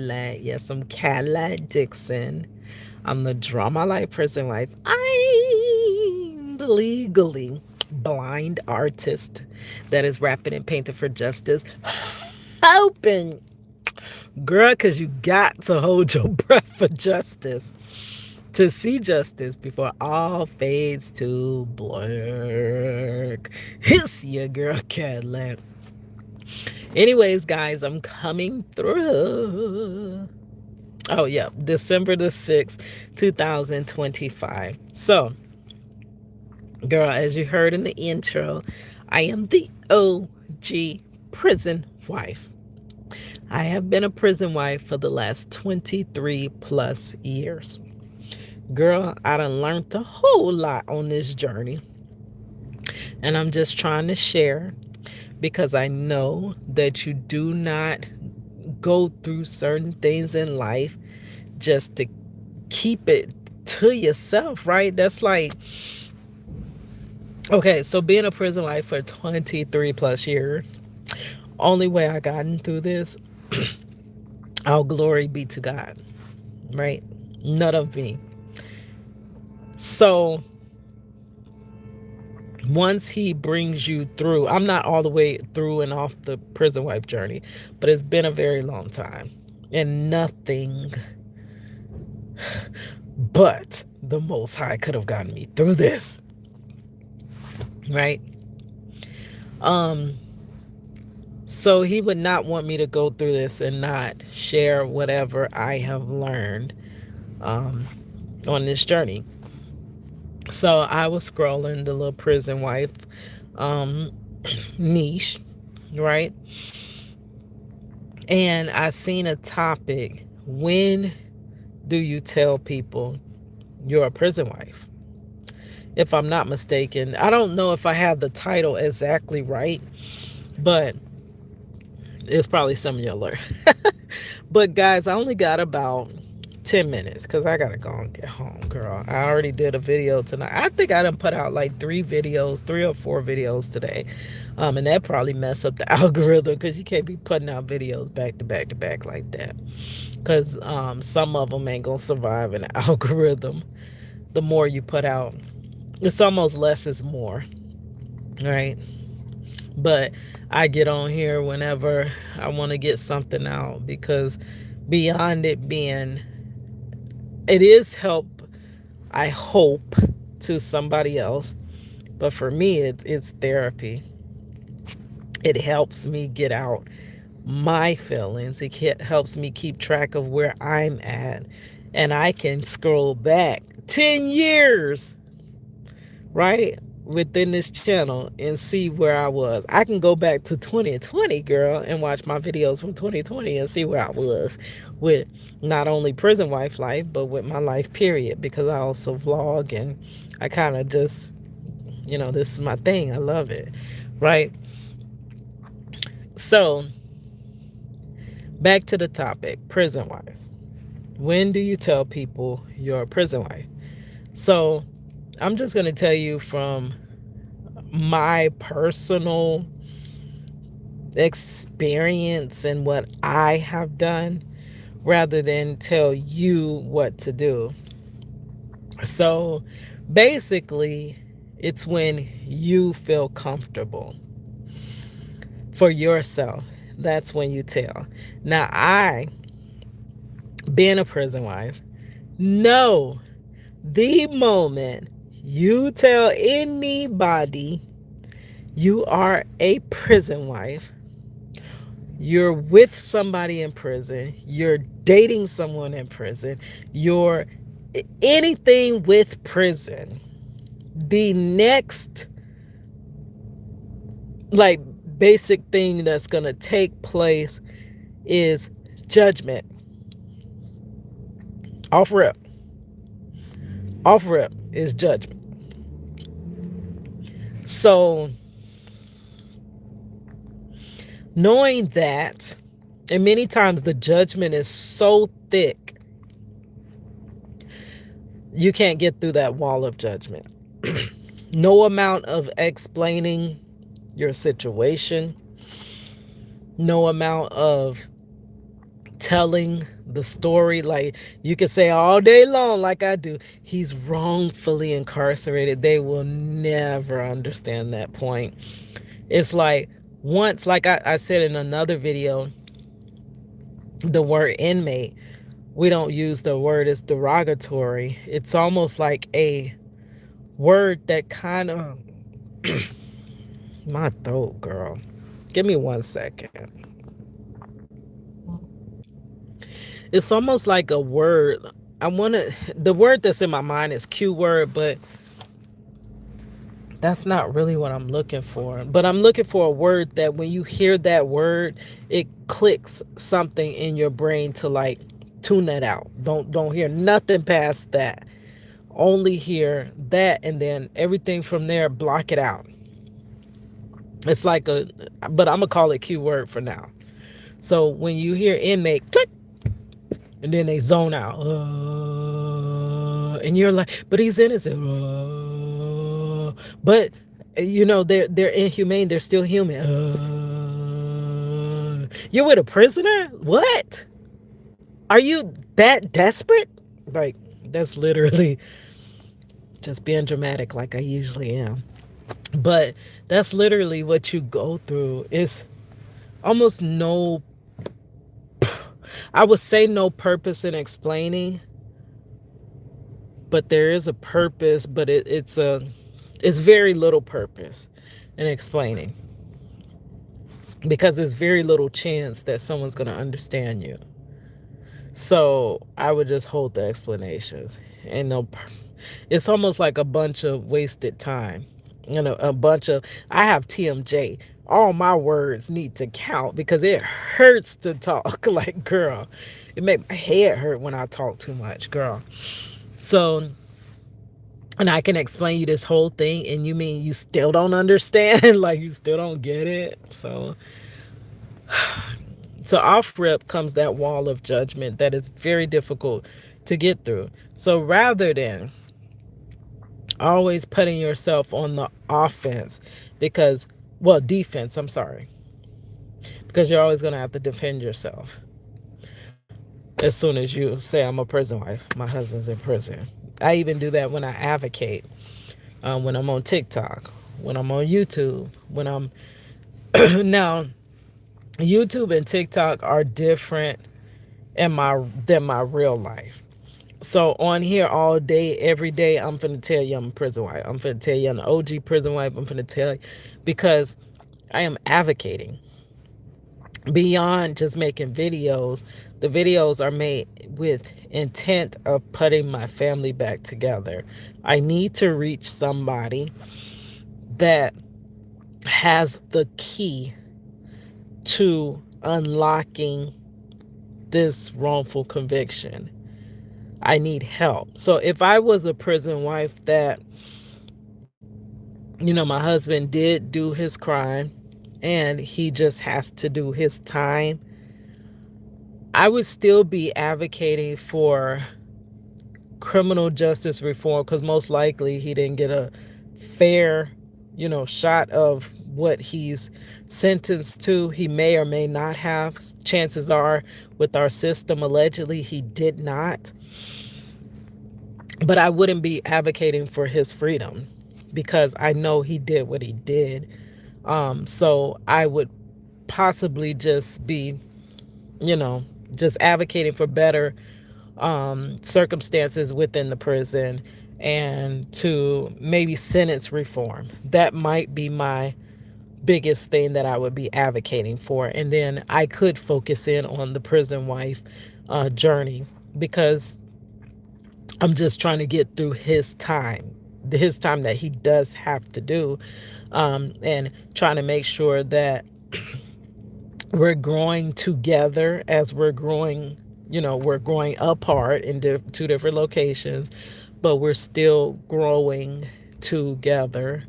Yes, I'm Cadillac Dixon. I'm the Draw My Life prison wife. I'm the legally blind artist that is rapping and painting for justice. Hoping, girl, because you got to hold your breath for justice. To see justice before all fades to black. It's your girl Cadillac. Anyways, guys, I'm coming through. Oh, yeah, December the 6th, 2025. So, girl, as you heard in the intro, I am the OG prison wife. I have been a prison wife for the last 23 plus years. Girl, I done learned a whole lot on this journey, and I'm just trying to share because I know that you do not go through certain things in life just to keep it to yourself, right? That's like, okay, so being a prison wife for 23 plus years, only way I gotten through this, all glory be to God, right? None of me. So once he brings you through, I'm not all the way through and off the prison wife journey, but it's been a very long time. And nothing but the Most High could have gotten me through this, right? Um, So he would not want me to go through this and not share whatever I have learned um, on this journey. So I was scrolling the little prison wife um, niche, right? And I seen a topic. When do you tell people you're a prison wife? If I'm not mistaken, I don't know if I have the title exactly right, but it's probably some yellow. But guys, I only got about 10 minutes because I gotta go and get home, girl. I already did a video tonight. I think I done put out like 3 or 4 videos today. And that probably mess up the algorithm because you can't be putting out videos back to back to back like that. Because some of them ain't gonna survive an algorithm. The more you put out, it's almost less is more, right? But I get on here whenever I want to get something out because beyond it being, it is help, I hope, to somebody else. But for me, it's therapy. It helps me get out my feelings. It helps me keep track of where I'm at. And I can scroll back 10 years, right? Within this channel and see where I was. I can go back to 2020, girl, and watch my videos from 2020 and see where I was with not only prison wife life, but with my life period, because I also vlog and I kind of just, this is my thing. I love it, right? So, back to the topic, prison wives. When do you tell people you're a prison wife? So, I'm just going to tell you from my personal experience and what I have done rather than tell you what to do. So basically, it's when you feel comfortable for yourself. That's when you tell. Now, I, being a prison wife, know the moment you tell anybody you are a prison wife, you're with somebody in prison, you're dating someone in prison, you're anything with prison, the next like basic thing that's going to take place is judgment. Off rip. Off rip is judgment. So knowing that, and many times the judgment is so thick, you can't get through that wall of judgment. No amount of explaining your situation, no amount of telling the story. Like, you can say all day long, like I do, he's wrongfully incarcerated. They will never understand that point. It's like, once, like I said in another video, the word inmate, we don't use the word as derogatory. It's almost like a word that kind of my throat, girl. Give me 1 second. It's almost like a word. The word that's in my mind is Q word, but that's not really what I'm looking for. But I'm looking for a word that when you hear that word, it clicks something in your brain to like tune that out. Don't hear nothing past that. Only hear that, and then everything from there, block it out. It's like but I'm gonna call it Q word for now. So when you hear inmate, click, and then they zone out, and you're like, but he's innocent, but they're inhumane. They're still human. You're with a prisoner? What? Are you that desperate? Like, that's literally just being dramatic, like I usually am. But that's literally what you go through. It's almost no, I would say no purpose in explaining, but there is a purpose, but it's very little purpose in explaining, because there's very little chance that someone's going to understand you. So I would just hold the explanations. And no, it's almost like a bunch of wasted time. A bunch of, I have TMJ. All my words need to count because it hurts to talk. Like, girl, it make my head hurt when I talk too much, girl. So, and I can explain you this whole thing, and you mean you still don't understand? Like, you still don't get it? So off rip comes that wall of judgment that is very difficult to get through. So rather than always putting yourself on the offense, defense, I'm sorry, because you're always going to have to defend yourself. As soon as you say, I'm a prison wife, my husband's in prison. I even do that when I advocate, when I'm on TikTok, when I'm on YouTube, when I'm now YouTube and TikTok are different than my real life. So on here all day, every day, I'm finna tell you I'm a prison wife. I'm finna tell you I'm an OG prison wife. I'm finna tell you, because I am advocating. Beyond just making videos, the videos are made with intent of putting my family back together. I need to reach somebody that has the key to unlocking this wrongful conviction. I need help. So if I was a prison wife that, my husband did do his crime and he just has to do his time, I would still be advocating for criminal justice reform, because most likely he didn't get a fair, shot of what he's sentenced to. He may or may not have. Chances are, with our system, allegedly he did not. But I wouldn't be advocating for his freedom, because I know he did what he did. So I would possibly just be, just advocating for better circumstances within the prison, and to maybe sentence reform. That might be my biggest thing that I would be advocating for. And then I could focus in on the prison wife journey, because I'm just trying to get through his time that he does have to do, and trying to make sure that we're growing together as we're growing. We're growing apart in two different locations, but we're still growing together,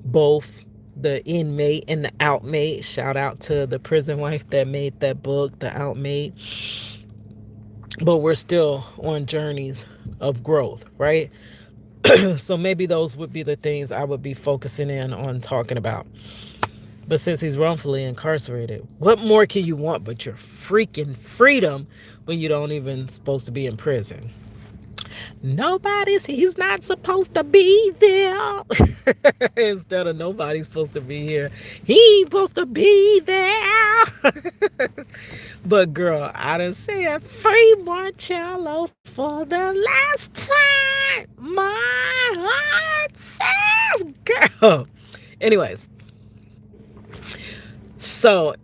both the inmate and the outmate. Shout out to the prison wife that made that book, The Outmate. But we're still on journeys of growth, right? So maybe those would be the things I would be focusing in on talking about. But since he's wrongfully incarcerated, what more can you want but your freaking freedom when you don't even supposed to be in prison? He's not supposed to be there. Instead of nobody's supposed to be here, he ain't supposed to be there. But girl, I done said free Marcello for the last time. My heart says, girl. Anyways, so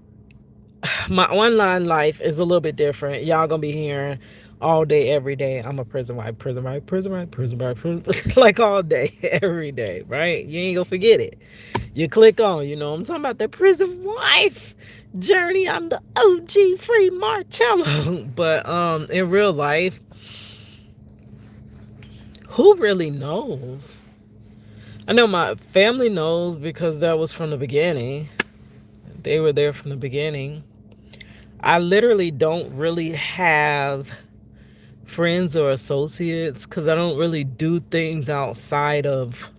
my online life is a little bit different. Y'all gonna be hearing all day, every day. I'm a prison wife, prison wife, prison wife, prison wife, prison, like all day, every day, right? You ain't gonna forget it. You click on, I'm talking about the prison wife journey. I'm the OG free Marcello. But in real life, who really knows? I know my family knows because that was from the beginning. They were there from the beginning. I literally don't really have friends or associates because I don't really do things outside of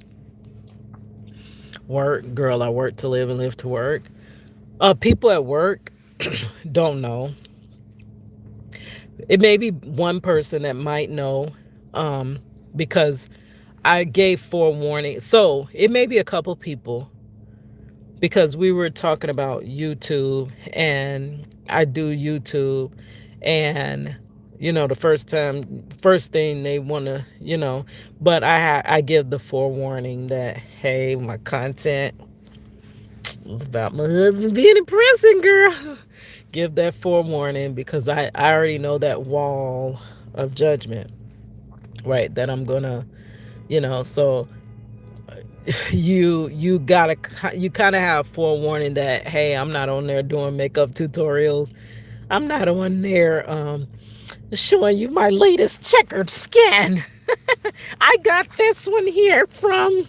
work. Girl, I work to live and live to work. People at work don't know. It may be one person that might know, because I gave forewarning. So it may be a couple people because we were talking about YouTube, and I do YouTube, and the first thing they want to, but I give the forewarning that, hey, my content is about my husband being in prison, girl. Give that forewarning because I already know that wall of judgment, right, that I'm gonna, so you kind of have forewarning that, hey, I'm not on there doing makeup tutorials. I'm not on there showing you my latest checkered skin. I got this one here from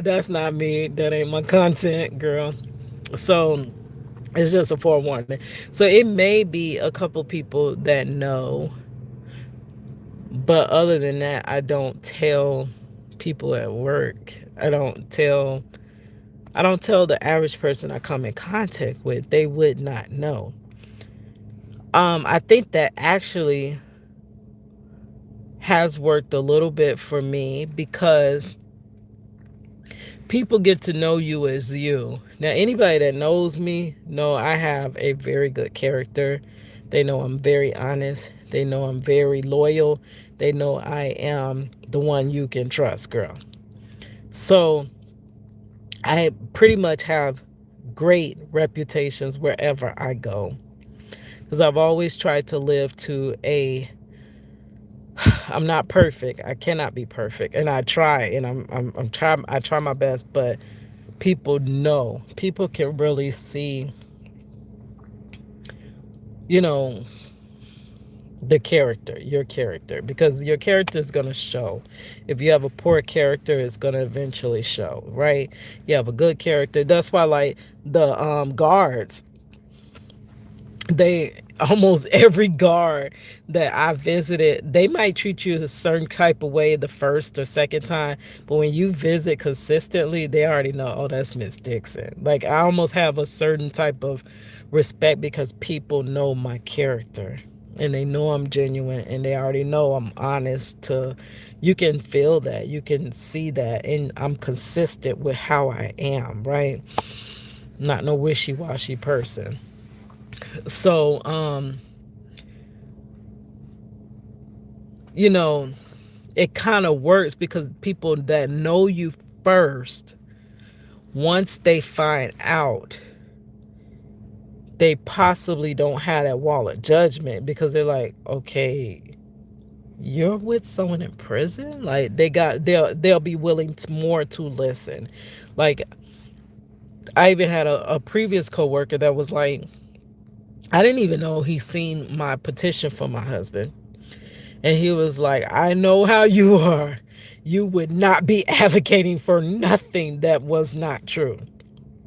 that's not me. That ain't my content, girl. So it's just a forewarning. So it may be a couple people that know, but other than that, I don't tell people at work. I don't tell the average person I come in contact with. They would not know. I think that actually has worked a little bit for me because people get to know you as you. Now, anybody that knows me know I have a very good character. They know I'm very honest. They know I'm very loyal. They know I am the one you can trust, girl. So I pretty much have great reputations wherever I go because I've always tried to live to I'm not perfect. I cannot be perfect, and I try, and I'm trying. I try my best, but people know. People can really see, you know, your character, because your character is gonna show. If you have a poor character, it's gonna eventually show, right? You have a good character. That's why, like the guards, they almost every guard that I visited, they might treat you a certain type of way the first or second time, but when you visit consistently, they already know, oh, that's Miss Dixon. Like, I almost have a certain type of respect because people know my character and they know I'm genuine and they already know I'm honest. You can feel that, you can see that, and I'm consistent with how I am, right? Not no wishy-washy person. So it kind of works because people that know you first, once they find out, they possibly don't have that wall of judgment because they're like, okay, you're with someone in prison? Like, they'll be willing more to listen. Like, I even had a previous coworker that was like, I didn't even know he seen my petition for my husband. And he was like, I know how you are. You would not be advocating for nothing that was not true.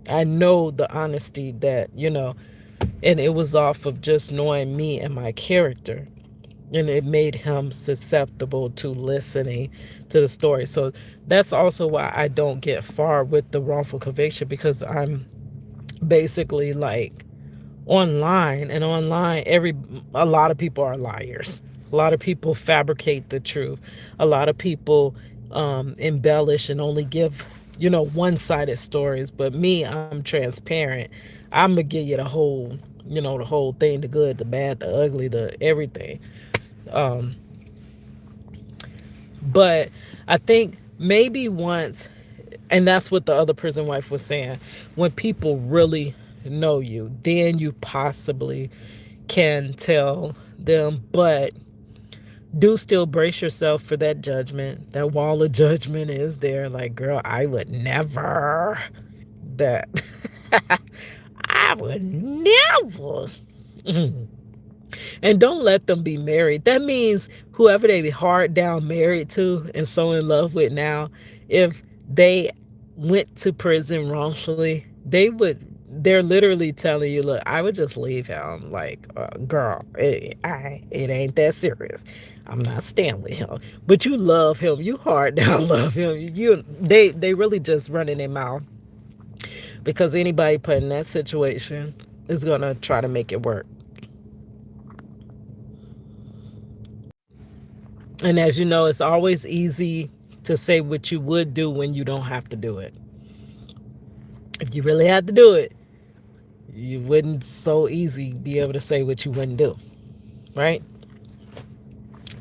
I know the honesty that, and it was off of just knowing me and my character. and it made him susceptible to listening to the story. So that's also why I don't get far with the wrongful conviction, because I'm basically like online, and online a lot of people are liars. A lot of people fabricate the truth. A lot of people embellish and only give one-sided stories. But me, I'm transparent. I'm gonna give you the whole thing, the good, the bad, the ugly, the everything. um but I think maybe once, and that's what the other prison wife was saying, when people really know you, then you possibly can tell them. But do still brace yourself for that judgment. That wall of judgment is there. Like, girl, I would never. That. I would never. And don't let them be married. That means whoever they be hard down married to and so in love with now, if they went to prison wrongfully, they're literally telling you, look, I would just leave him. Like, girl, it ain't that serious. I'm not staying with him. But you love him. You hard down love him. They really just running their mouth, because anybody put in that situation is gonna try to make it work. And as you know, it's always easy to say what you would do when you don't have to do it. If you really had to do it, you wouldn't so easy be able to say what you wouldn't do, right?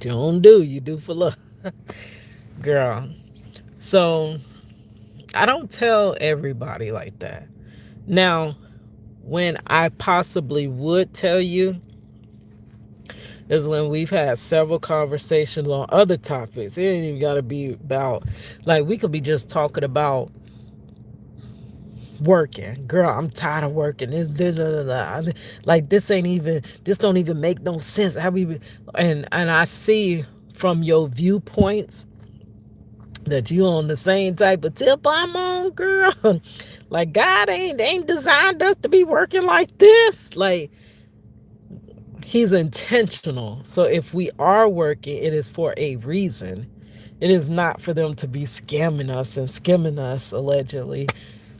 You don't do, you do for love. Girl. So I don't tell everybody like that. Now, when I possibly would tell you is when we've had several conversations on other topics. It ain't even got to be about, like, we could be just talking about working. Girl, I'm tired of working. Like, this don't even make no sense. And I see from your viewpoints that you on the same type of tip I'm on, girl. Like, God ain't designed us to be working like this. Like, he's intentional. So if we are working, it is for a reason. It is not for them to be scamming us and skimming us, allegedly,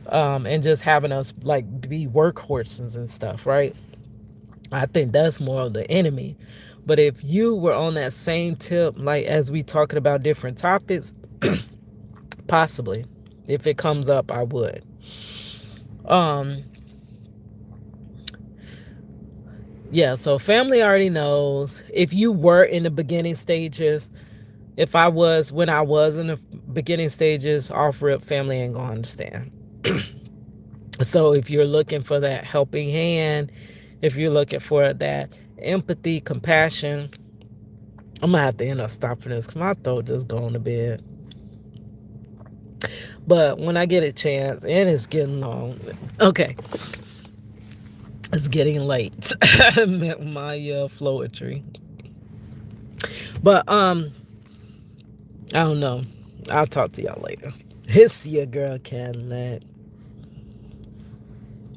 and just having us like be workhorses and stuff, right? I think that's more of the enemy. But if you were on that same tip, like as we talking about different topics, possibly, if it comes up, I would. Yeah, so family already knows. If you were in the beginning stages, if I was, when I was in the beginning stages, off rip, family ain't gonna understand. So if you're looking for that helping hand, if you're looking for that empathy, compassion, I'm gonna have to end up stopping this because my throat just going to bed. But when I get a chance, and it's getting long, okay, it's getting late. My flowetry. But I don't know. I'll talk to y'all later. It's your girl Cadillac.